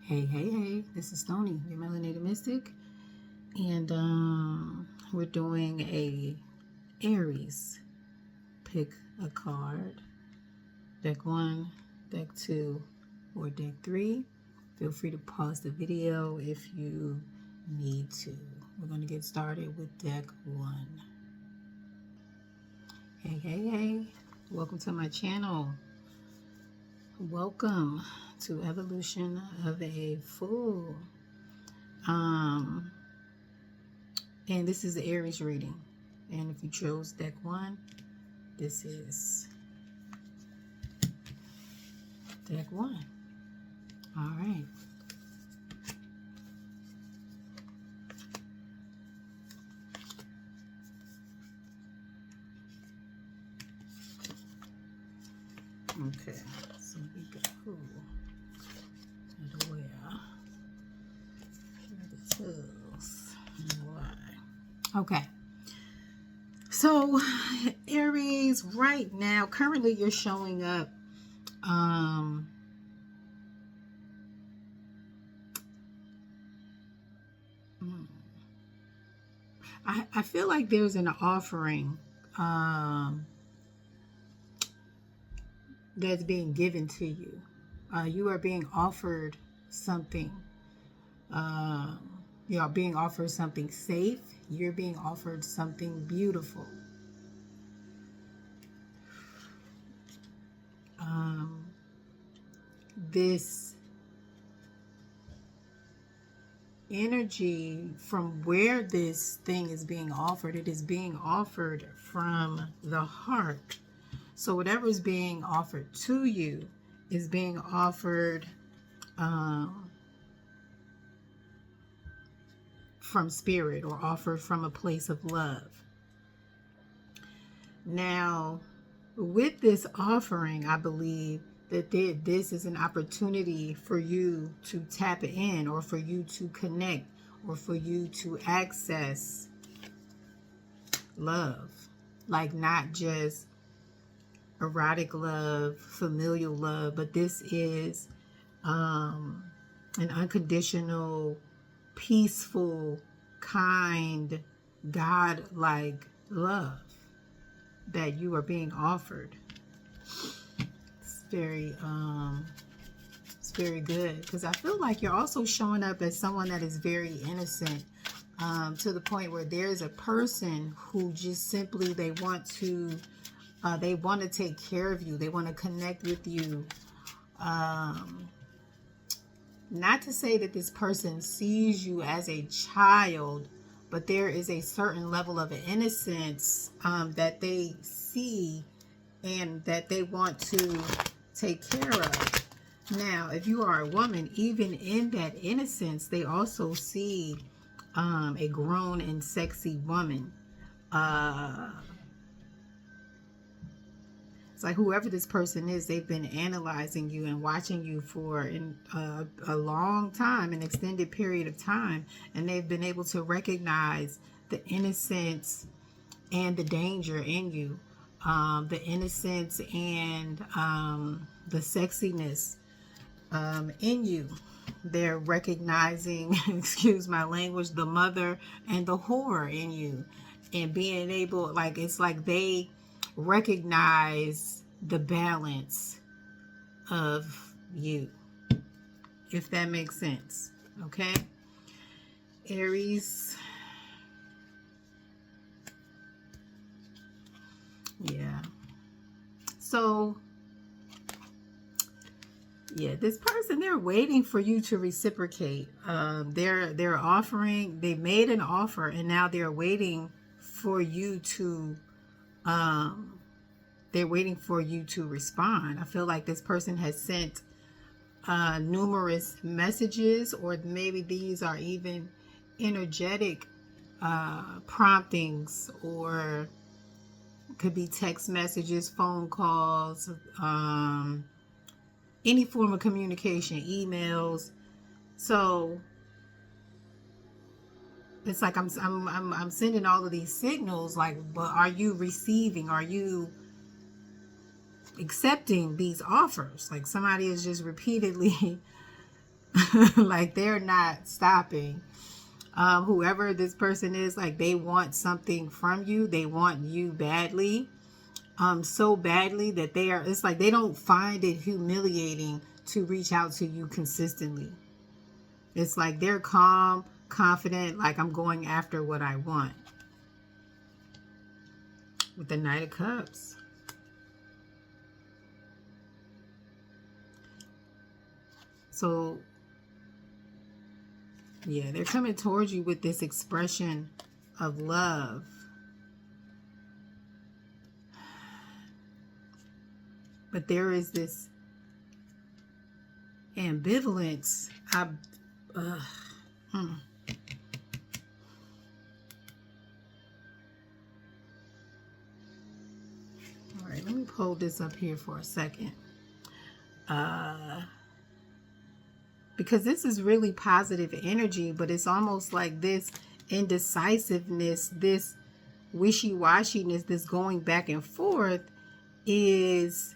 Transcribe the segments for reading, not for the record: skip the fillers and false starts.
Hey, this is Stony, your melanated mystic, and we're doing a Aries. Pick a card, deck 1, deck 2, or deck 3. Feel free to pause the video if you need to. We're going to get started with deck 1. Hey, welcome to my channel. Welcome to Evolution of a Fool. And this is the Aries reading. And if you chose deck 1, this is deck 1. All right. Okay, so we got and where here are the tools and why. Okay, so Aries, right now, currently you're showing up I feel like there's an offering that's being given to you. You are being offered something. You're being offered something safe. You're being offered something beautiful. This energy from where this thing is being offered, it is being offered from the heart. So whatever is being offered to you is being offered from spirit, or offered from a place of love. Now, with this offering, I believe that this is an opportunity for you to tap in, or for you to connect, or for you to access love. Like, not just erotic love, familial love, but this is an unconditional, peaceful, kind, God-like love that you are being offered. It's very good, because I feel like you're also showing up as someone that is very innocent, to the point where there's a person who just simply they want to take care of you. They want to connect with you. Not to say that this person sees you as a child, but there is a certain level of innocence that they see and that they want to take care of. Now, if you are a woman, even in that innocence, they also see a grown and sexy woman. It's like whoever this person is, they've been analyzing you and watching you for a long time, an extended period of time, and they've been able to recognize the innocence and the danger in you, the innocence and the sexiness in you. They're recognizing, excuse my language, the mother and the whore in you, and being able, like, it's like they recognize the balance of you, if that makes sense. Okay, Aries. Yeah. So yeah, this person, they're waiting for you to reciprocate. They're offering, they made an offer, and now they're waiting for you to respond. I feel like this person has sent numerous messages, or maybe these are even energetic promptings, or could be text messages, phone calls, any form of communication, emails. So it's like I'm sending all of these signals, like, but are you receiving? Are you accepting these offers? Like, somebody is just repeatedly Like they're not stopping. Whoever this person is, like they want something from you. They want you badly. So badly that it's like they don't find it humiliating to reach out to you consistently. It's like they're calm, confident, like I'm going after what I want. With the Knight of Cups. So, yeah, they're coming towards you with this expression of love. But there is this ambivalence. All right, let me pull this up here for a second. Because this is really positive energy, but it's almost like this indecisiveness, this wishy-washiness, this going back and forth is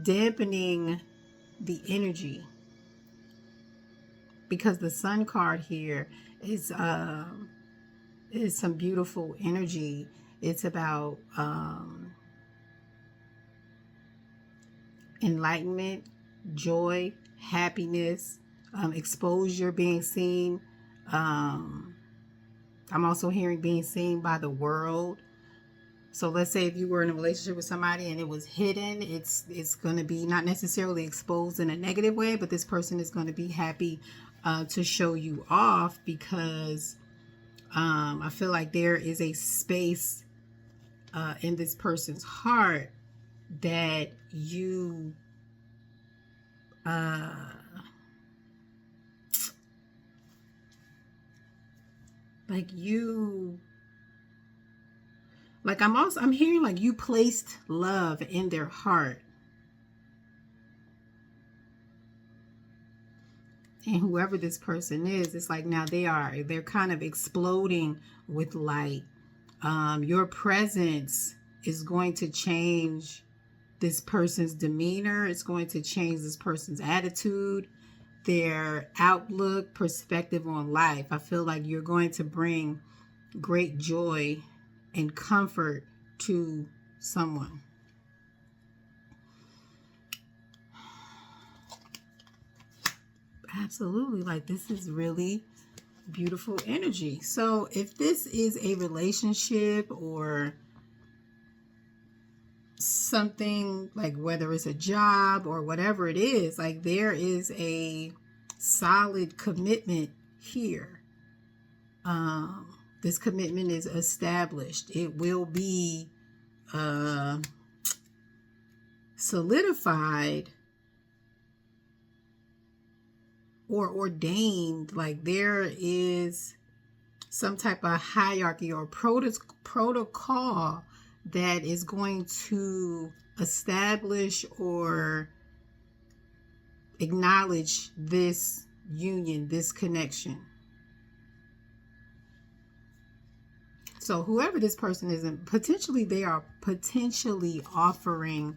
dampening the energy. Because the Sun card here is some beautiful energy. It's about enlightenment, joy, happiness, exposure, being seen. I'm also hearing being seen by the world. So let's say if you were in a relationship with somebody and it was hidden, it's going to be not necessarily exposed in a negative way, but this person is going to be happy to show you off, because I feel like there is a space in this person's heart that you I'm hearing like you placed love in their heart. And whoever this person is, it's like now they're kind of exploding with light. Your presence is going to change this person's demeanor. It's going to change this person's attitude, their outlook, perspective on life. I feel like you're going to bring great joy and comfort to someone. Absolutely. Like, this is really beautiful energy. So if this is a relationship or something, like whether it's a job or whatever it is, like there is a solid commitment here. This commitment is established. It will be solidified or ordained. Like there is some type of hierarchy or protocol that is going to establish or acknowledge this union, this connection. So whoever this person is, they are potentially offering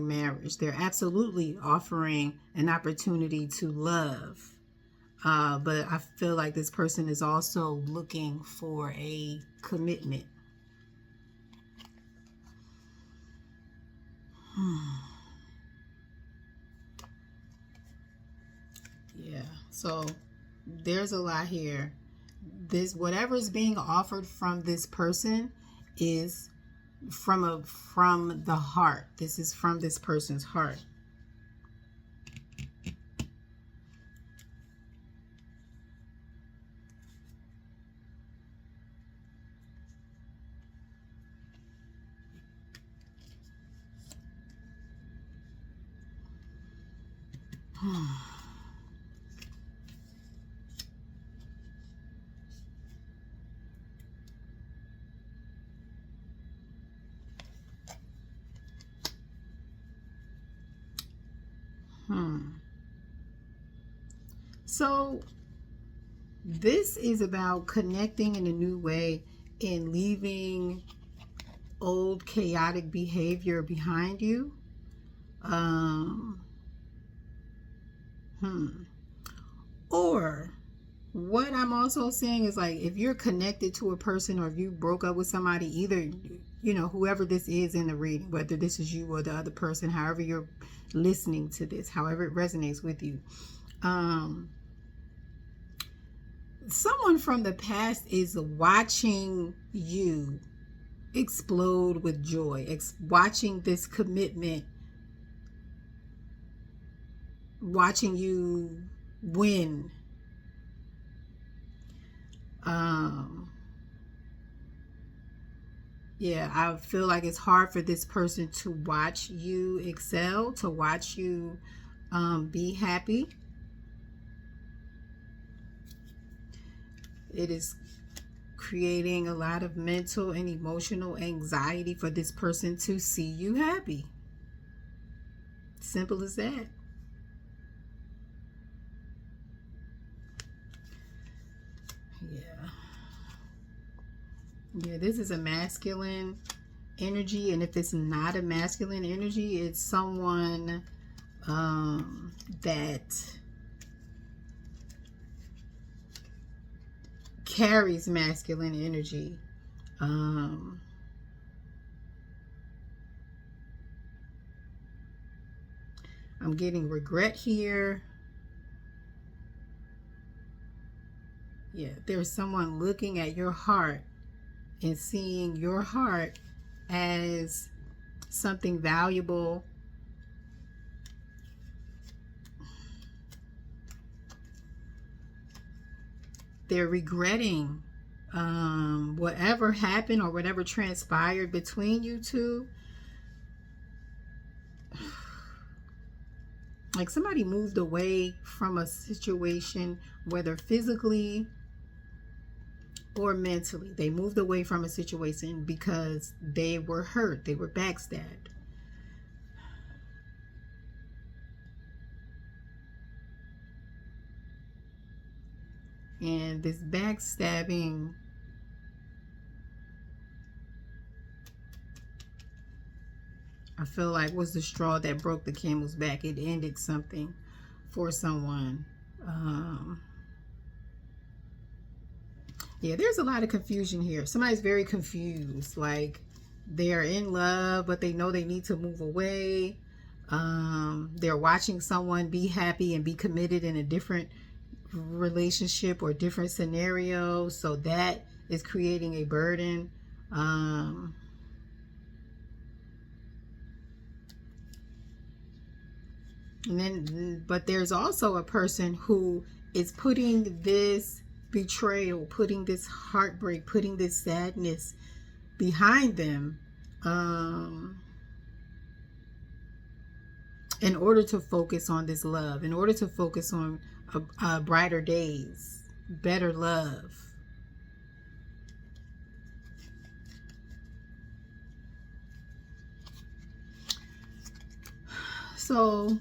marriage. They're absolutely offering an opportunity to love. But I feel like this person is also looking for a commitment. Yeah, so there's a lot here. Whatever is being offered from this person is from the heart. This is from this person's heart. So this is about connecting in a new way and leaving old chaotic behavior behind you. Or what I'm also saying is, like, if you're connected to a person, or if you broke up with somebody, either, you know, whoever this is in the reading, whether this is you or the other person, however you're listening to this, however it resonates with you, someone from the past is watching you explode with joy, watching this commitment, watching you win. Yeah, I feel like it's hard for this person to watch you excel, to watch you be happy. It is creating a lot of mental and emotional anxiety for this person to see you happy. Simple as that. Yeah, this is a masculine energy, and if it's not a masculine energy, it's someone that carries masculine energy. I'm getting regret here. Yeah, there's someone looking at your heart and seeing your heart as something valuable. They're regretting whatever happened or whatever transpired between you two. Like somebody moved away from a situation, whether physically or mentally. They moved away from a situation because they were hurt, they were backstabbed. And this backstabbing I feel like was the straw that broke the camel's back. It ended something for someone. Yeah, there's a lot of confusion here. Somebody's very confused. Like they're in love, but they know they need to move away. They're watching someone be happy and be committed in a different relationship or different scenario. So that is creating a burden. And then, but there's also a person who is putting this betrayal, putting this heartbreak, putting this sadness behind them, in order to focus on this love, in order to focus on brighter days, better love. So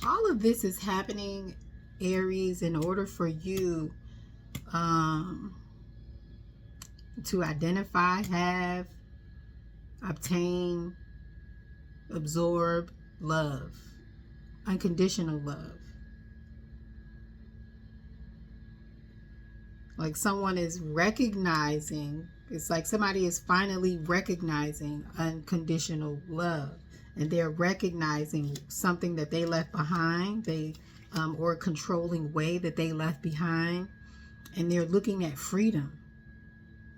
all of this is happening, Aries, in order for you to identify, have, obtain, absorb love, unconditional love. Like someone is recognizing, it's like somebody is finally recognizing unconditional love. And they're recognizing something that they left behind, or a controlling way that they left behind. And they're looking at freedom.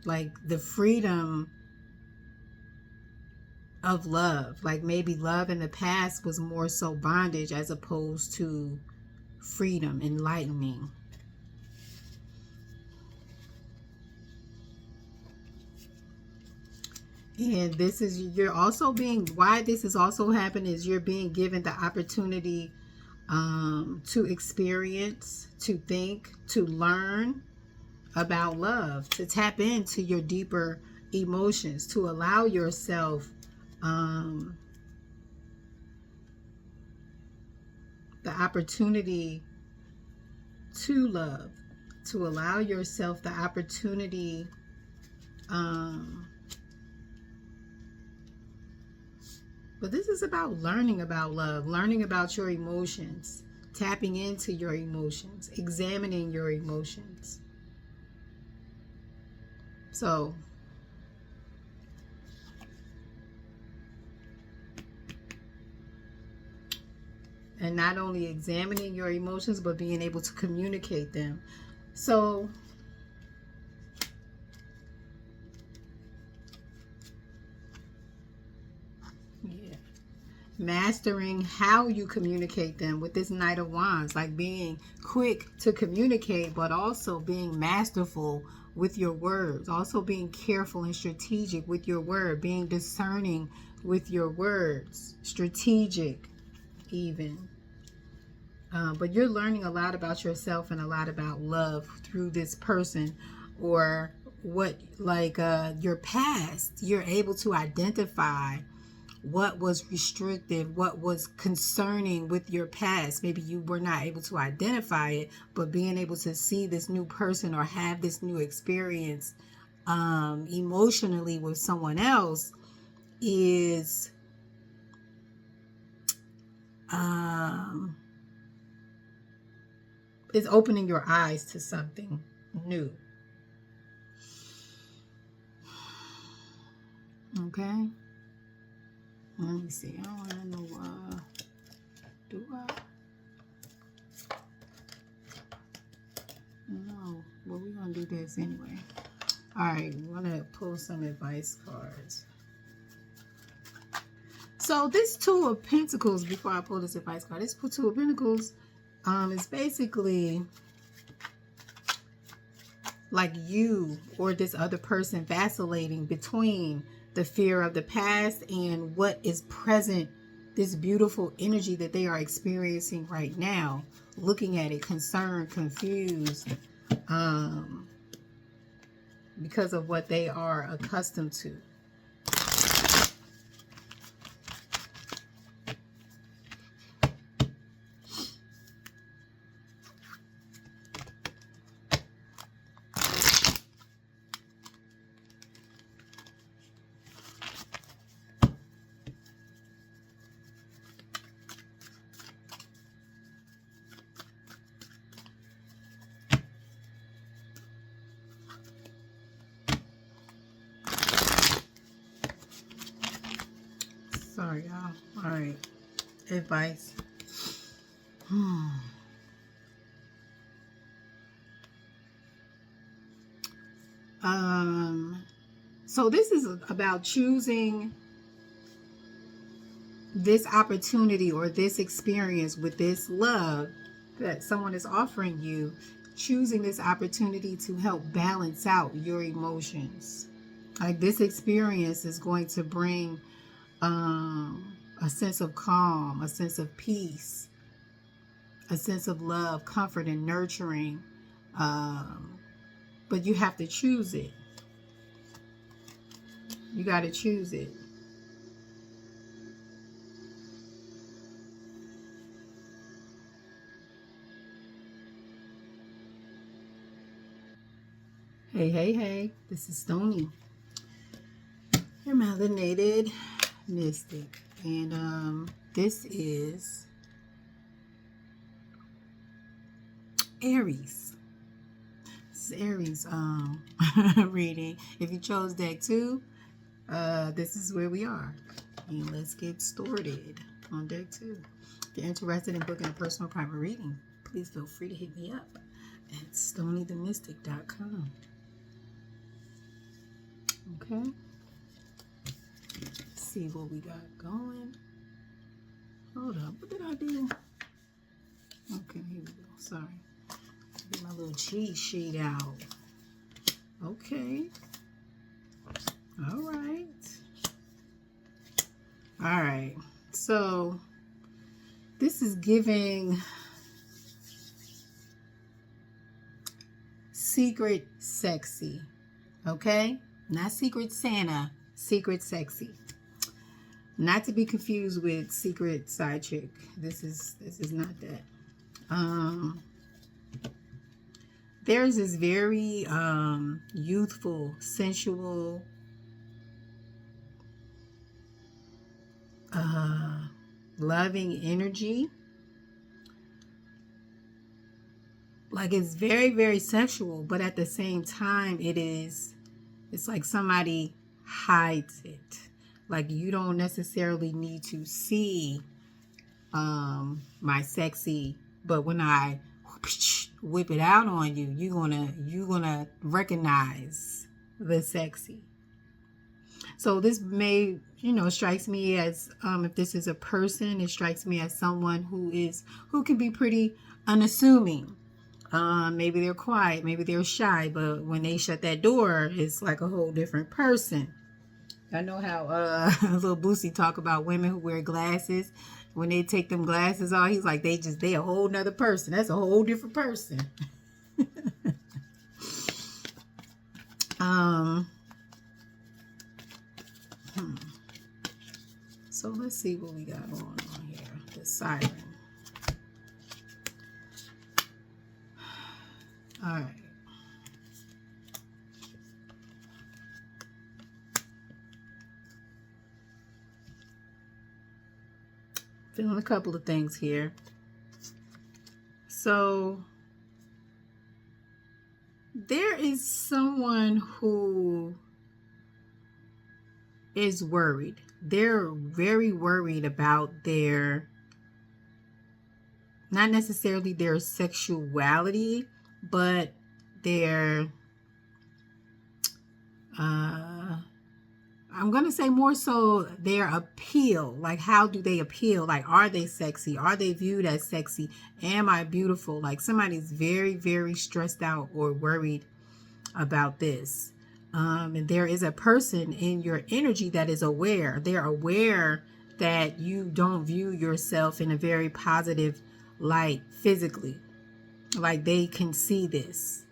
Like the freedom of love. Like maybe love in the past was more so bondage as opposed to freedom, enlightening. And this is, you're also being, why this is also happening is you're being given the opportunity to experience, to think, to learn about love, to tap into your deeper emotions, to allow yourself the opportunity to love, to allow yourself the opportunity but this is about learning about love, learning about your emotions, tapping into your emotions, examining your emotions. So, and not only examining your emotions, but being able to communicate them. So, yeah, mastering how you communicate them with this Knight of Wands, like being quick to communicate, but also being masterful with your words, also being careful and strategic with your word, being discerning with your words, strategic even. But you're learning a lot about yourself and a lot about love through this person, or what, like your past. You're able to identify what was restrictive, what was concerning with your past. Maybe you were not able to identify it, but being able to see this new person or have this new experience emotionally with someone else is opening your eyes to something new. Okay. Let me see. I don't want to know. Do I? No. Well, we're going to do this anyway. All right. We're going to pull some advice cards. So this Two of Pentacles, before I pull this advice card, this Two of Pentacles is basically like you or this other person vacillating between the fear of the past and what is present, this beautiful energy that they are experiencing right now, looking at it concerned, confused, because of what they are accustomed to. Sorry, y'all. All right. Advice. So this is about choosing this opportunity or this experience with this love that someone is offering you, choosing this opportunity to help balance out your emotions. Like this experience is going to bring a sense of calm, a sense of peace, a sense of love, comfort, and nurturing. But you have to choose it. You got to choose it. Hey, hey, hey. This is Stony, your melanated mystic. And this is Aries. This is Aries reading. If you chose deck 2, this is where we are. And let's get started on deck 2. If you're interested in booking a personal private reading, please feel free to hit me up at stonythemystic.com. Okay. Let's see what we got going. Hold up. What did I do? Okay, here we go. Sorry. Get my little cheat sheet out. Okay. All right. All right. So this is giving secret sexy. Okay? Not secret Santa, secret sexy. Not to be confused with secret side chick. This is not that. There's this very youthful, sensual, loving energy Like it's very, very sexual, but at the same time, it's like somebody hides it. Like you don't necessarily need to see my sexy, but when I whip it out on you, you're gonna recognize the sexy. So this may, strikes me as, if this is a person, it strikes me as someone who can be pretty unassuming. Maybe they're quiet, maybe they're shy, but when they shut that door, it's like a whole different person. I know how little Boosie talk about women who wear glasses. When they take them glasses off, he's like, they a whole nother person. That's a whole different person. um, So let's see what we got going on here. The siren. All right. Feeling a couple of things here. So there is someone who is worried. They're very worried about not necessarily their sexuality, but their, I'm going to say more so their appeal. Like, how do they appeal? Like, are they sexy? Are they viewed as sexy? Am I beautiful? Like, somebody's very, very stressed out or worried about this. And there is a person in your energy that is aware. They're aware that you don't view yourself in a very positive light physically. Like, they can see this.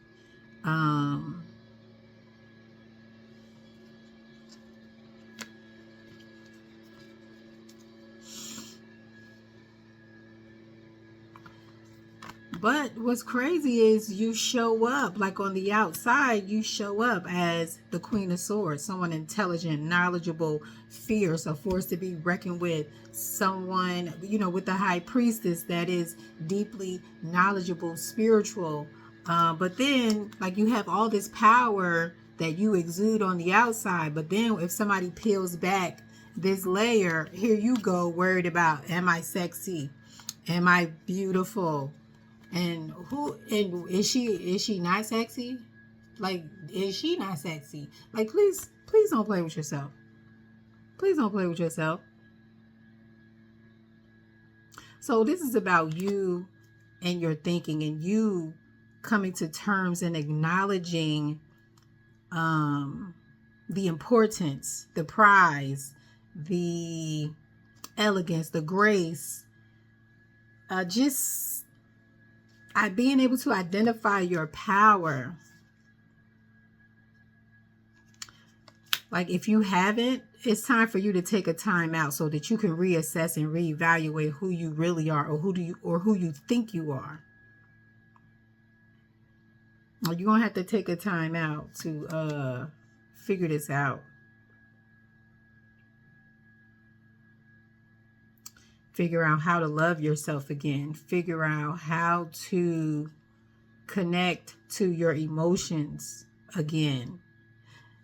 But what's crazy is you show up, like on the outside, you show up as the Queen of Swords, someone intelligent, knowledgeable, fierce, a force to be reckoned with, someone, with the High Priestess that is deeply knowledgeable, spiritual. But then, like, you have all this power that you exude on the outside. But then if somebody peels back this layer, here you go, worried about, am I sexy? Am I beautiful? And is she not sexy? Like, is she not sexy? Like, please don't play with yourself. Please don't play with yourself. So this is about you and your thinking, and you coming to terms and acknowledging the importance, the prize, the elegance, the grace, just being able to identify your power. Like, if you haven't, it's time for you to take a time out so that you can reassess and reevaluate who you really are, or who you think you are. You're going to have to take a time out to figure this out. Figure out how to love yourself again. Figure out how to connect to your emotions again.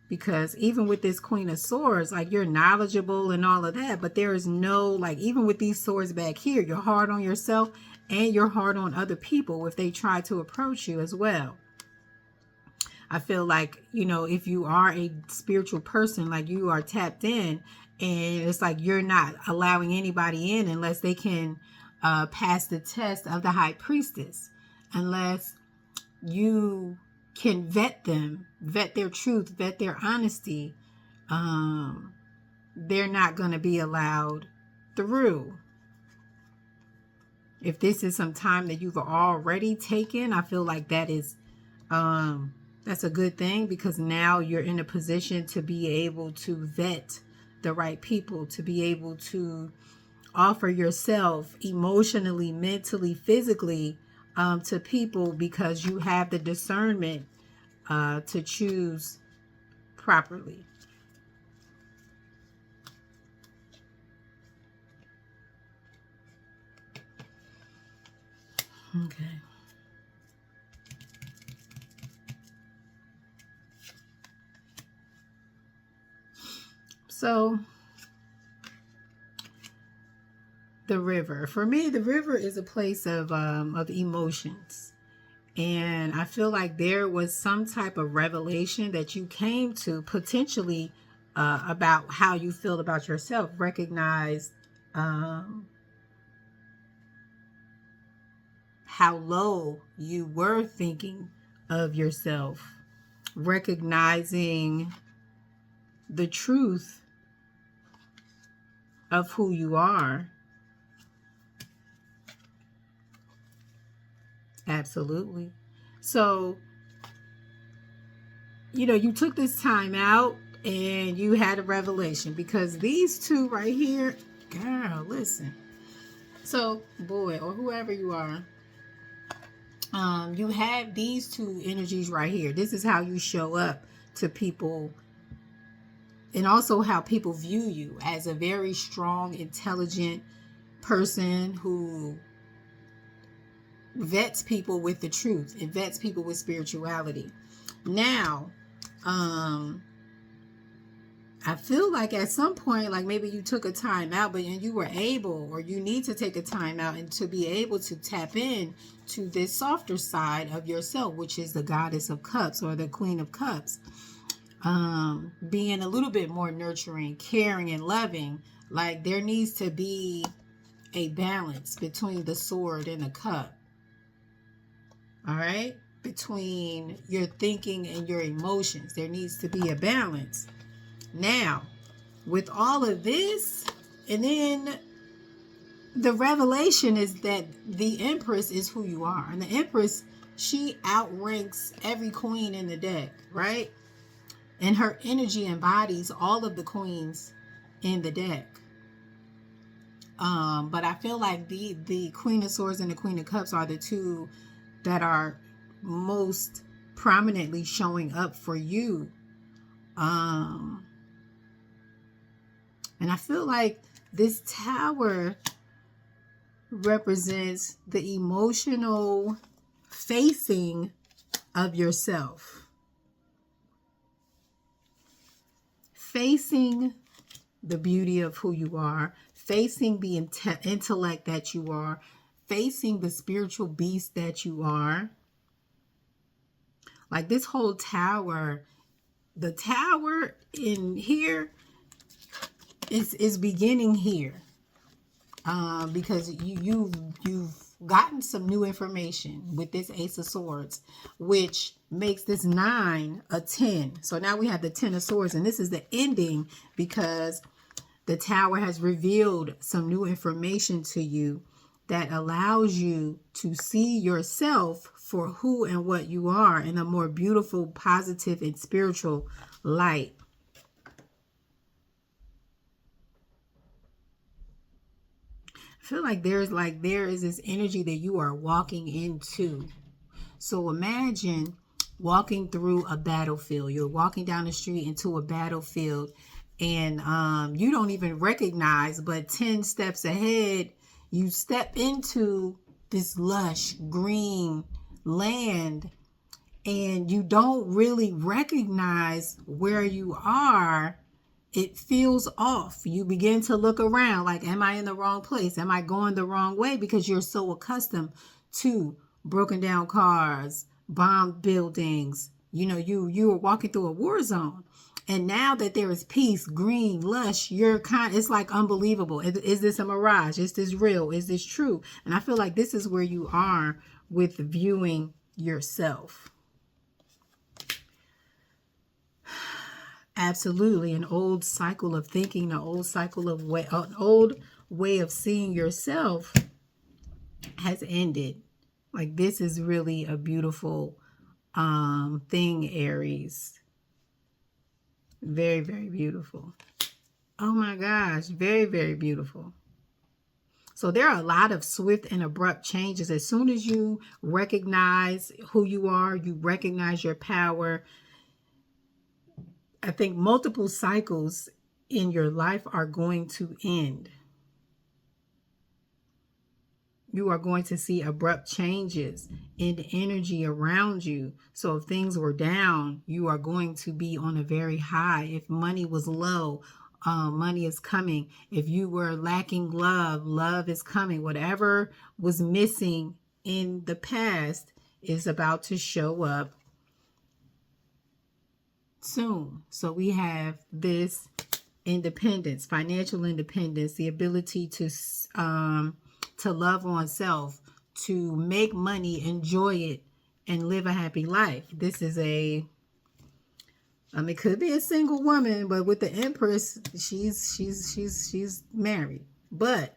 Because even with this Queen of Swords, like, you're knowledgeable and all of that, but there is no, like, even with these swords back here, you're hard on yourself and you're hard on other people if they try to approach you as well. I feel like, if you are a spiritual person, like, you are tapped in, and it's like you're not allowing anybody in unless they can pass the test of the High Priestess. Unless you can vet them, vet their truth, vet their honesty, they're not going to be allowed through. If this is some time that you've already taken, I feel like that is that's a good thing, because now you're in a position to be able to vet the right people, to be able to offer yourself emotionally, mentally, physically to people, because you have the discernment to choose properly. Okay. So the river, for me, the river is a place of emotions. And I feel like there was some type of revelation that you came to potentially about how you feel about yourself. Recognize how low you were thinking of yourself. Recognizing the truth of who you are. Absolutely. So, you took this time out and you had a revelation, because these two right here, girl, listen. So, boy, or whoever you are, you have these two energies right here. This is how you show up to people, and also how people view you as a very strong, intelligent person who vets people with the truth and vets people with spirituality. Now, I feel like at some point, like maybe you took a time out, but you were able, or you need to take a time out and to be able to tap in to this softer side of yourself, which is the Goddess of Cups or the Queen of Cups. Being a little bit more nurturing, caring, and loving. Like there needs to be a balance between the sword and the cup. All right? Between your thinking and your emotions. There needs to be a balance. Now, with all of this, and then the revelation is that the Empress is who you are. And the Empress, she outranks every queen in the deck, right? And her energy embodies all of the queens in the deck. But I feel like the Queen of Swords and the Queen of Cups are the two that are most prominently showing up for you. And I feel like this Tower represents the emotional facing of yourself. Facing the beauty of who you are, facing the intellect that you are, facing the spiritual beast that you are. Like this whole Tower, the Tower in here is beginning here, because you've gotten some new information with this Ace of Swords, which makes this 9 a 10. So now we have the 10 of Swords, and this is the ending because the Tower has revealed some new information to you that allows you to see yourself for who and what you are in a more beautiful, positive, and spiritual light. I feel like there is this energy that you are walking into. So imagine walking through a battlefield. You're walking down the street into a battlefield, and you don't even recognize, but 10 steps ahead, you step into this lush green land, and you don't really recognize where you are. It feels off. You begin to look around like, am I in the wrong place? Am I going the wrong way? Because you're so accustomed to broken down cars, bombed buildings. You were walking through a war zone. And now that there is peace, green, lush, it's like unbelievable. Is this a mirage? Is this real? Is this true? And I feel like this is where you are with viewing yourself. Absolutely. An old cycle of thinking, an old way of seeing yourself has ended. Like this is really a beautiful thing, Aries. Very, very beautiful. Oh my gosh. Very, very beautiful. So there are a lot of swift and abrupt changes. As soon as you recognize who you are, you recognize your power, I think multiple cycles in your life are going to end. You are going to see abrupt changes in the energy around you. So if things were down, you are going to be on a very high. If money was low, money is coming. If you were lacking love, love is coming. Whatever was missing in the past is about to show up soon. So we have this independence, financial independence, the ability to love on self, to make money, enjoy it, and live a happy life. This is it could be a single woman, but with the Empress, she's married. But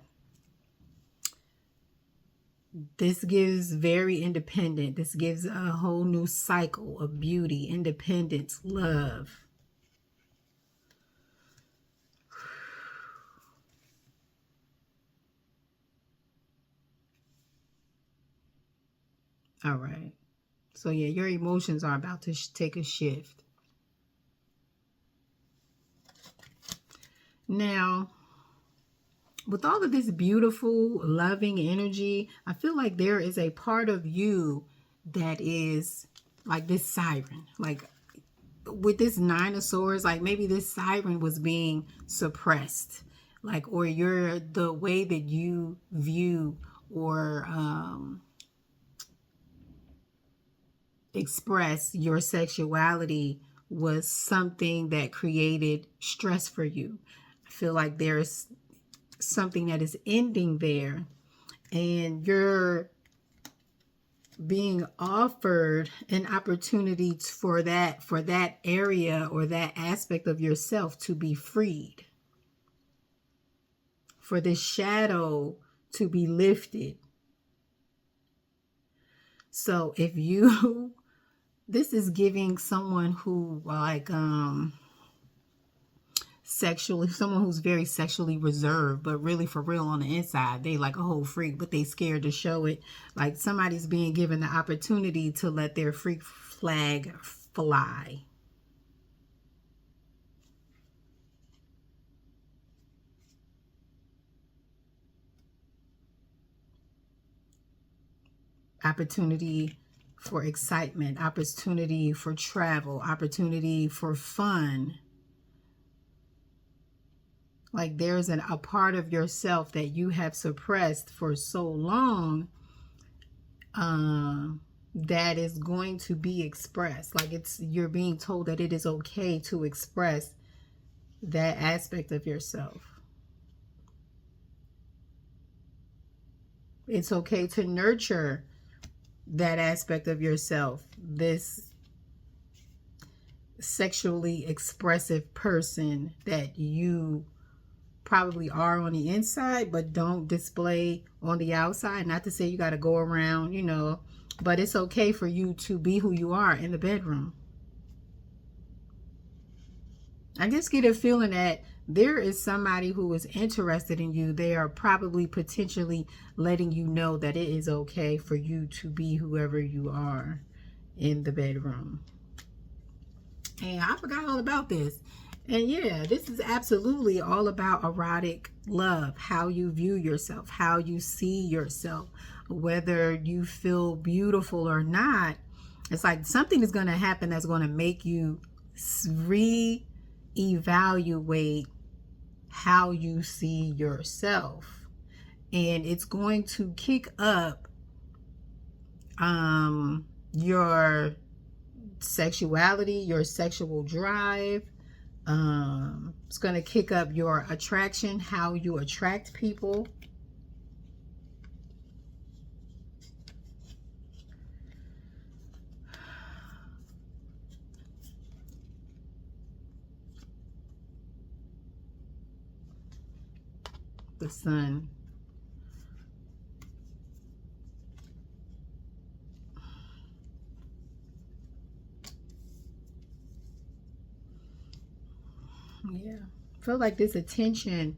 this gives very independent. This gives a whole new cycle of beauty, independence, love. All right. So yeah, your emotions are about to take a shift. Now, with all of this beautiful, loving energy, I feel like there is a part of you that is like this siren. Like with this Nine of Swords, like maybe this siren was being suppressed. Like, or the way that you view or express your sexuality was something that created stress for you. I feel like there's something that is ending there, and you're being offered an opportunity for that area or that aspect of yourself to be freed, for this shadow to be lifted. So if you this is giving someone who like someone who's very sexually reserved, but really for real on the inside, they like a whole freak, but they scared to show it. Like somebody's being given the opportunity to let their freak flag fly. Opportunity for excitement, opportunity for travel, opportunity for fun. Like there's a part of yourself that you have suppressed for so long that is going to be expressed. Like you're being told that it is okay to express that aspect of yourself. It's okay to nurture that aspect of yourself, this sexually expressive person that you probably are on the inside but don't display on the outside. Not to say you got to go around, but it's okay for you to be who you are in the bedroom. I just get a feeling that there is somebody who is interested in you. They are probably potentially letting you know that it is okay for you to be whoever you are in the bedroom. And I forgot all about this. And yeah, this is absolutely all about erotic love, how you view yourself, how you see yourself, whether you feel beautiful or not. It's like something is going to happen that's going to make you reevaluate how you see yourself. And it's going to kick up your sexuality, your sexual drive. It's going to kick up your attraction, how you attract people. The Sun. Yeah. I feel like this attention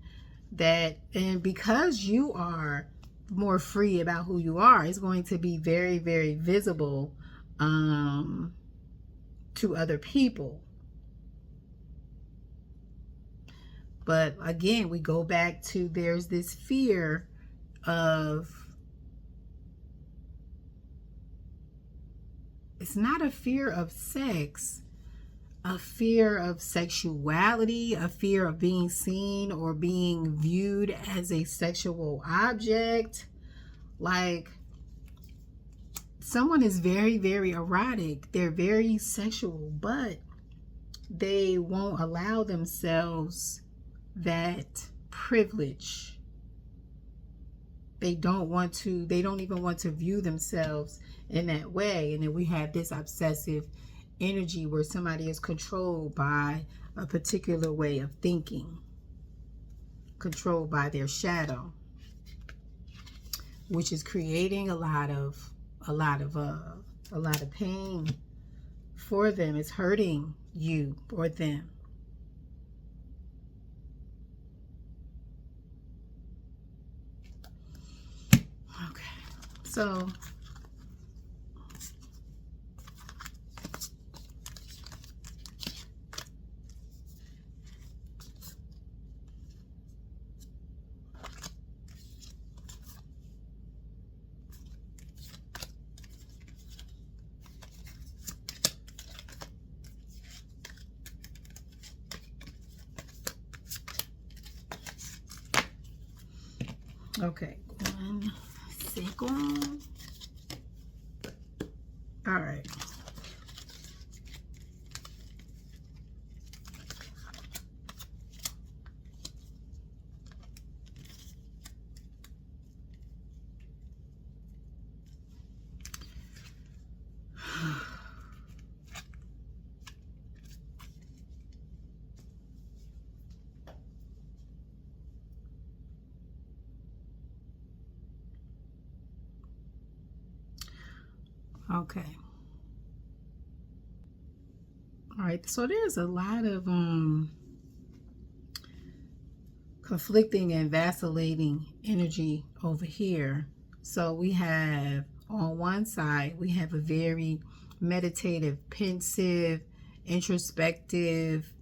and because you are more free about who you are, it's going to be very, very visible to other people. But again, we go back to there's this fear of, it's not a fear of sex. a fear of sexuality, a fear of being seen or being viewed as a sexual object. Like, someone is very, very erotic. They're very sexual, but they won't allow themselves that privilege. They don't even want to view themselves in that way. And then we have this obsessive energy where somebody is controlled by a particular way of thinking, controlled by their shadow, which is creating a lot of pain for them. It's hurting you or them. Okay, so okay, 1 second. All right. Okay. All right. So there's a lot of conflicting and vacillating energy over here. So we have, on one side, we have a very meditative, pensive, introspective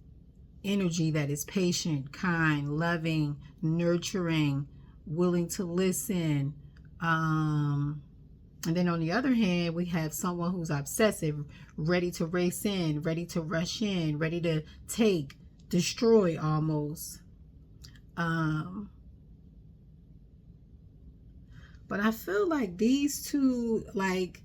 energy that is patient, kind, loving, nurturing, willing to listen. And then on the other hand, we have someone who's obsessive, ready to race in, ready to rush in, ready to take, destroy almost. But I feel like these two, like,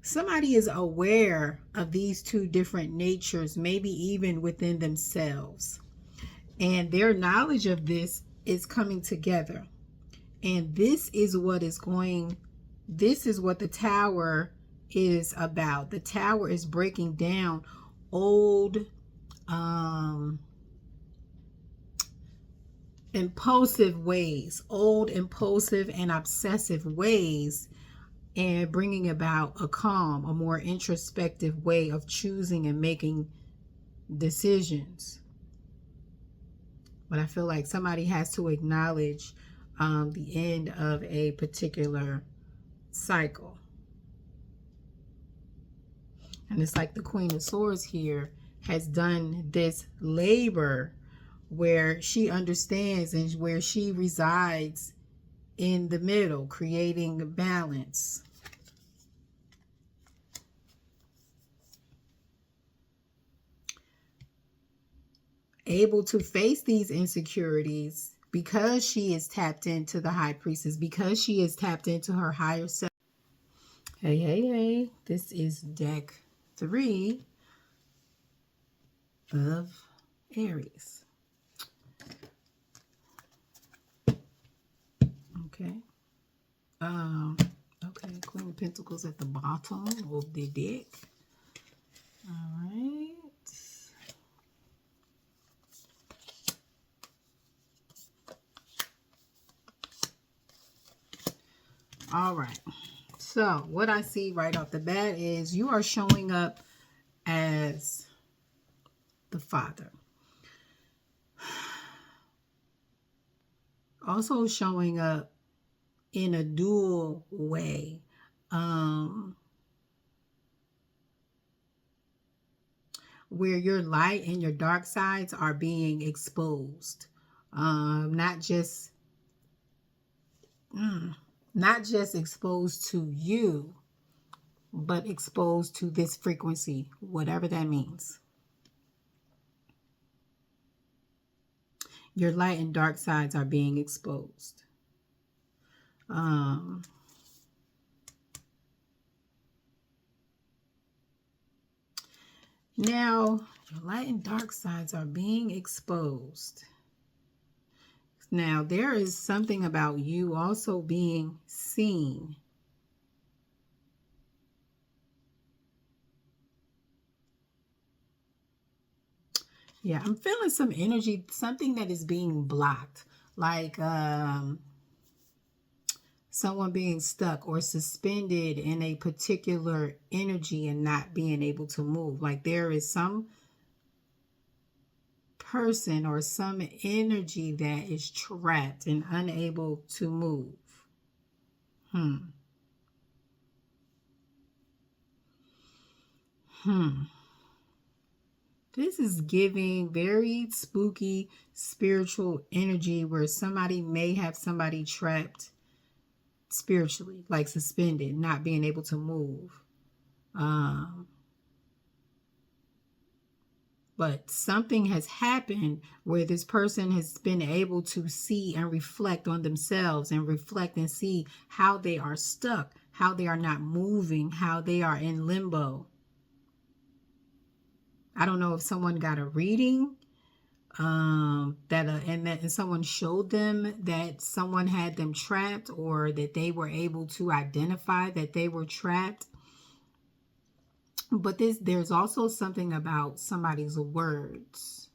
somebody is aware of these two different natures, maybe even within themselves. And their knowledge of this is coming together. And this is what the tower is about. The tower is breaking down old, impulsive ways, old, impulsive, and obsessive ways, and bringing about a calm, a more introspective way of choosing and making decisions. But I feel like somebody has to acknowledge the end of a particular cycle. And it's like the Queen of Swords here has done this labor where she understands and where she resides in the middle, creating balance. Able to face these insecurities because she is tapped into the High Priestess, because she is tapped into her higher self. Hey, hey, hey. This is deck 3 of Aries. Okay. Okay, Queen of Pentacles at the bottom of the deck. All right. All right. So what I see right off the bat is you are showing up as the father. Also showing up in a dual way. Where your light and your dark sides are being exposed. Not just exposed to you, but exposed to this frequency, whatever that means. Your light and dark sides are being exposed. Now, your light and dark sides are being exposed. Now, there is something about you also being seen. Yeah, I'm feeling some energy, something that is being blocked. Like someone being stuck or suspended in a particular energy and not being able to move. Like there is some person or some energy that is trapped and unable to move. This is giving very spooky spiritual energy where somebody may have somebody trapped spiritually, like suspended, not being able to move. But something has happened where this person has been able to see and reflect on themselves and reflect and see how they are stuck, how they are not moving, how they are in limbo. I don't know if someone got a reading and someone showed them that someone had them trapped, or that they were able to identify that they were trapped. But there's also something about somebody's words,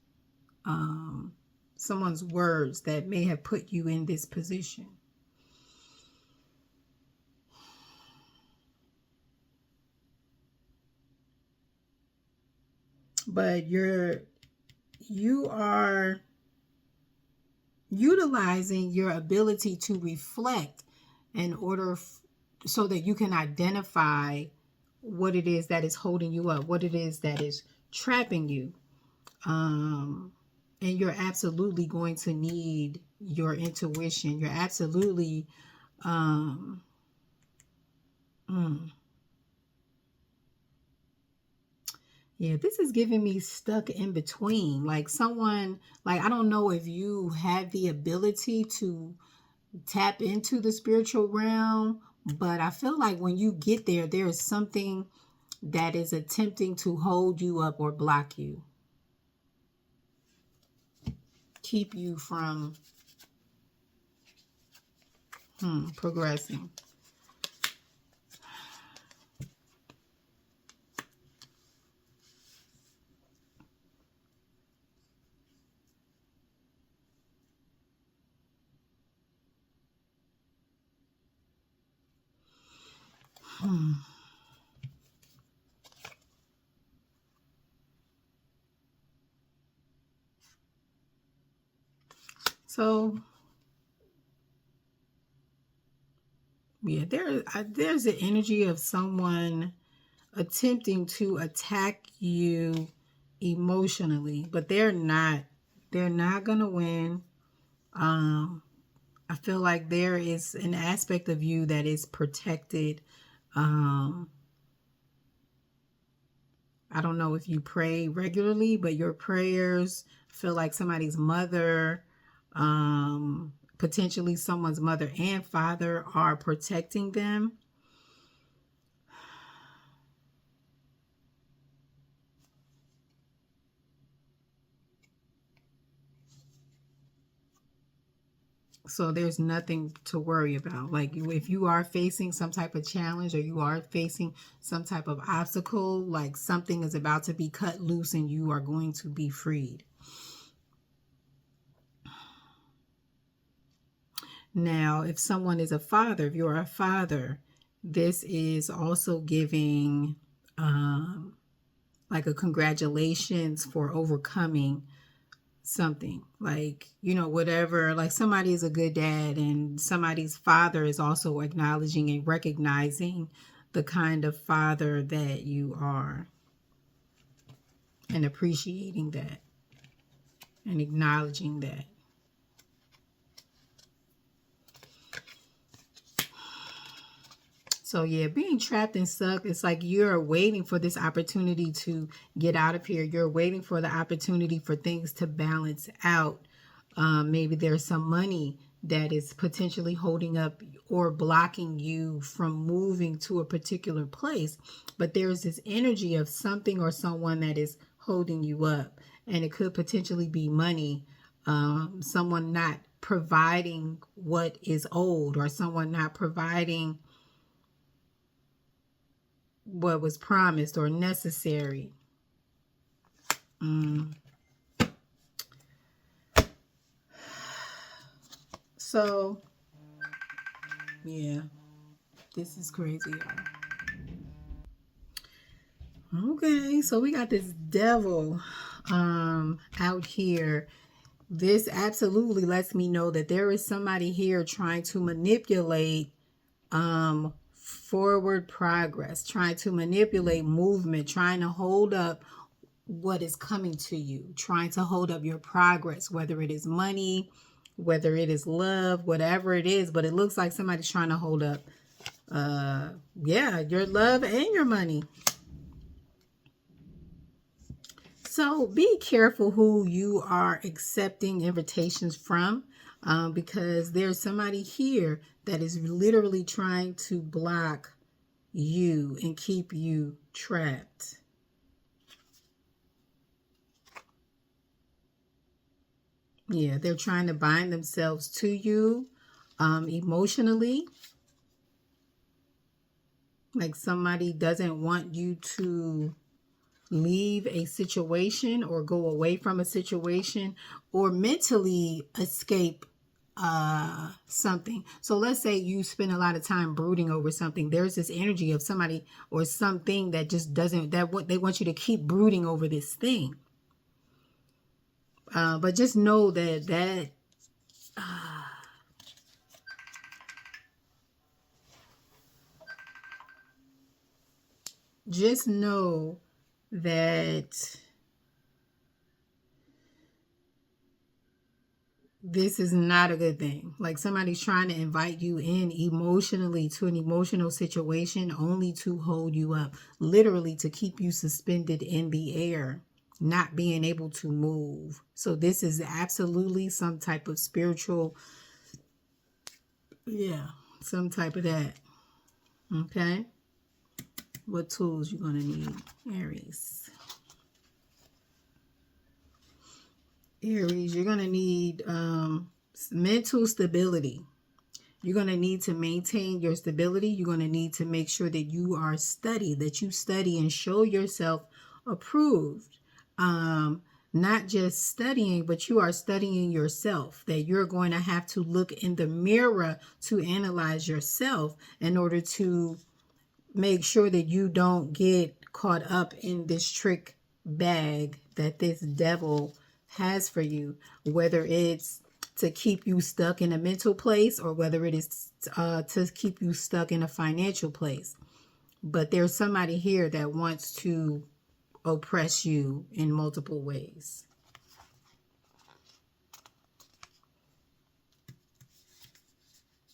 someone's words that may have put you in this position. But you are utilizing your ability to reflect in order so that you can identify what it is that is holding you up, what it is that is trapping you. And you're absolutely going to need your intuition. You're absolutely yeah, this is giving me stuck in between. Like someone, like I don't know if you have the ability to tap into the spiritual realm, but I feel like when you get there, there is something that is attempting to hold you up or block you, keep you from progressing. So yeah, there's an energy of someone attempting to attack you emotionally, but they're not gonna win. I feel like there is an aspect of you that is protected. I don't know if you pray regularly, but your prayers feel like somebody's mother, potentially someone's mother and father are protecting them. So there's nothing to worry about. Like if you are facing some type of challenge or you are facing some type of obstacle, like something is about to be cut loose and you are going to be freed. Now, if someone is a father, if you're a father, this is also giving like a congratulations for overcoming something, like whatever, like somebody is a good dad and somebody's father is also acknowledging and recognizing the kind of father that you are and appreciating that and acknowledging that. So yeah, being trapped and stuck, it's like you're waiting for this opportunity to get out of here. You're waiting for the opportunity for things to balance out. Maybe there's some money that is potentially holding up or blocking you from moving to a particular place. But there's this energy of something or someone that is holding you up. And it could potentially be money, someone not providing what is owed, or someone not providing what was promised or necessary. So, yeah, this is crazy, y'all. Okay, so we got this devil out here. This absolutely lets me know that there is somebody here trying to manipulate forward progress, trying to manipulate movement, trying to hold up what is coming to you, trying to hold up your progress, whether it is money, whether it is love, whatever it is. But it looks like somebody's trying to hold up your love and your money. So be careful who you are accepting invitations from, because there's somebody here that is literally trying to block you and keep you trapped. Yeah, they're trying to bind themselves to you emotionally. Like somebody doesn't want you to leave a situation or go away from a situation or mentally escape something. So let's say you spend a lot of time brooding over something. There's this energy of somebody or something that just doesn't, that what they want you to keep brooding over this thing. But just know that just know that this is not a good thing. Like somebody's trying to invite you in emotionally to an emotional situation only to hold you up, literally to keep you suspended in the air, not being able to move. So this is absolutely some type of spiritual, some type of that. Okay. What tools you gonna need, Aries? Aries, you're going to need mental stability. You're going to need to maintain your stability. You're going to need to make sure that you are that you study and show yourself approved. Not just studying, but you are studying yourself, that you're going to have to look in the mirror to analyze yourself in order to make sure that you don't get caught up in this trick bag that this devil has for you, whether it's to keep you stuck in a mental place or whether it is to keep you stuck in a financial place. But there's somebody here that wants to oppress you in multiple ways.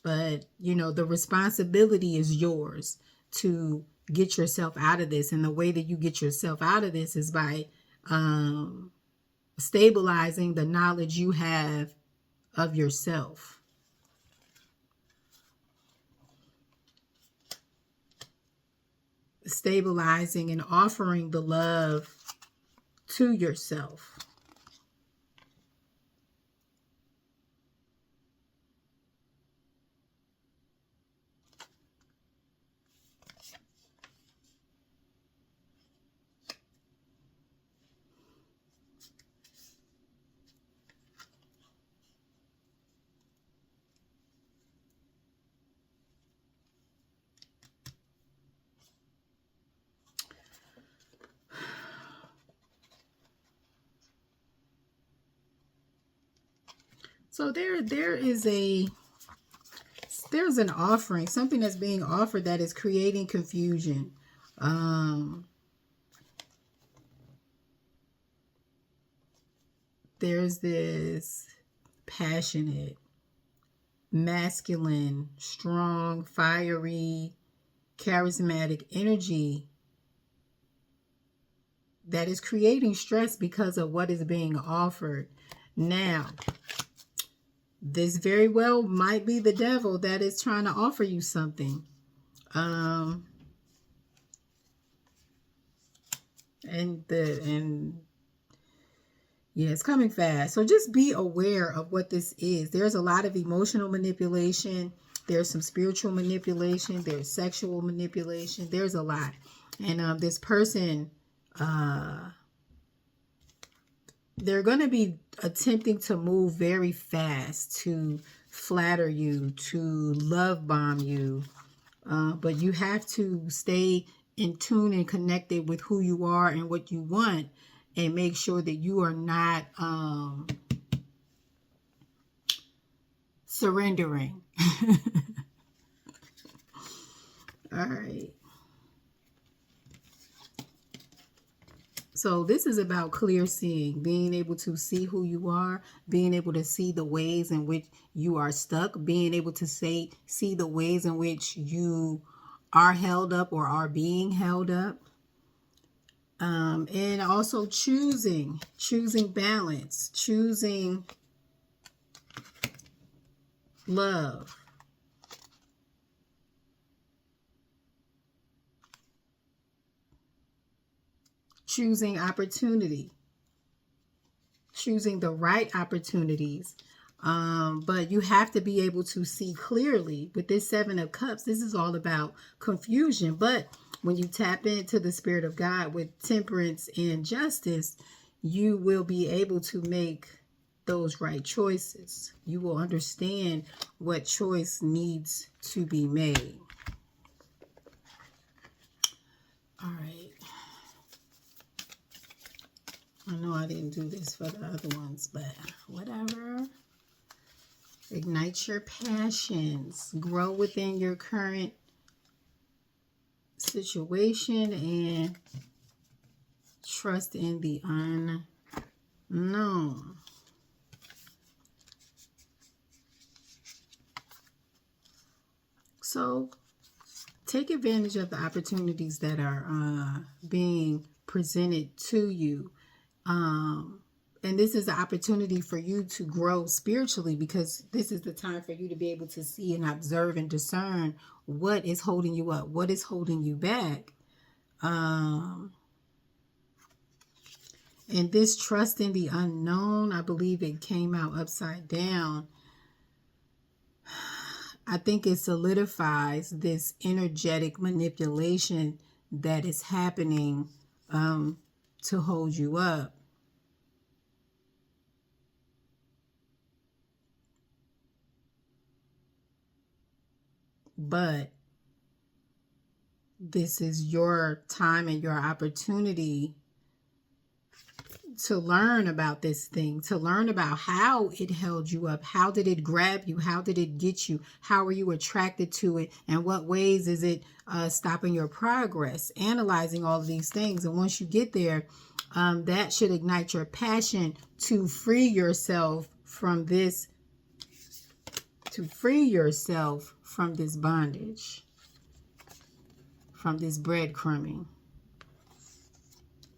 But, the responsibility is yours to get yourself out of this. And the way that you get yourself out of this is by stabilizing the knowledge you have of yourself. Stabilizing and offering the love to yourself. So there's an offering, something that's being offered that is creating confusion. There's this passionate, masculine, strong, fiery, charismatic energy that is creating stress because of what is being offered. Now, this very well might be the devil that is trying to offer you something. Yeah, it's coming fast. So just be aware of what this is. There's a lot of emotional manipulation. There's some spiritual manipulation. There's sexual manipulation. There's a lot. And this person, they're going to be attempting to move very fast to flatter you, to love bomb you. But you have to stay in tune and connected with who you are and what you want, and make sure that you are not surrendering. All right. So this is about clear seeing, being able to see who you are, being able to see the ways in which you are stuck, being able to see the ways in which you are held up or are being held up. And also choosing balance, choosing love. Choosing opportunity, choosing the right opportunities. But you have to be able to see clearly. With this Seven of Cups, this is all about confusion. But when you tap into the Spirit of God with temperance and justice, you will be able to make those right choices. You will understand what choice needs to be made. All right. I know I didn't do this for the other ones, but whatever. Ignite your passions. Grow within your current situation and trust in the unknown. So take advantage of the opportunities that are being presented to you. And this is an opportunity for you to grow spiritually, because this is the time for you to be able to see and observe and discern what is holding you up, what is holding you back. And this trust in the unknown, I believe it came out upside down. I think it solidifies this energetic manipulation that is happening to hold you up. But this is your time and your opportunity to learn about this thing, to learn about how it held you up. How did it grab you? How did it get you? How are you attracted to it? And what ways is it stopping your progress? Analyzing all of these things. And once you get there, that should ignite your passion to free yourself from this, bondage, from this breadcrumbing,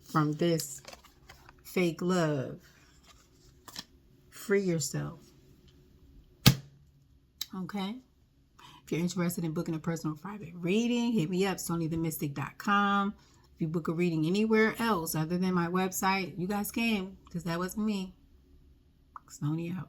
from this fake love. Free yourself. Okay? If you're interested in booking a personal private reading, hit me up, SonyTheMystic.com. If you book a reading anywhere else other than my website, you guys can, because that wasn't me. Sony out.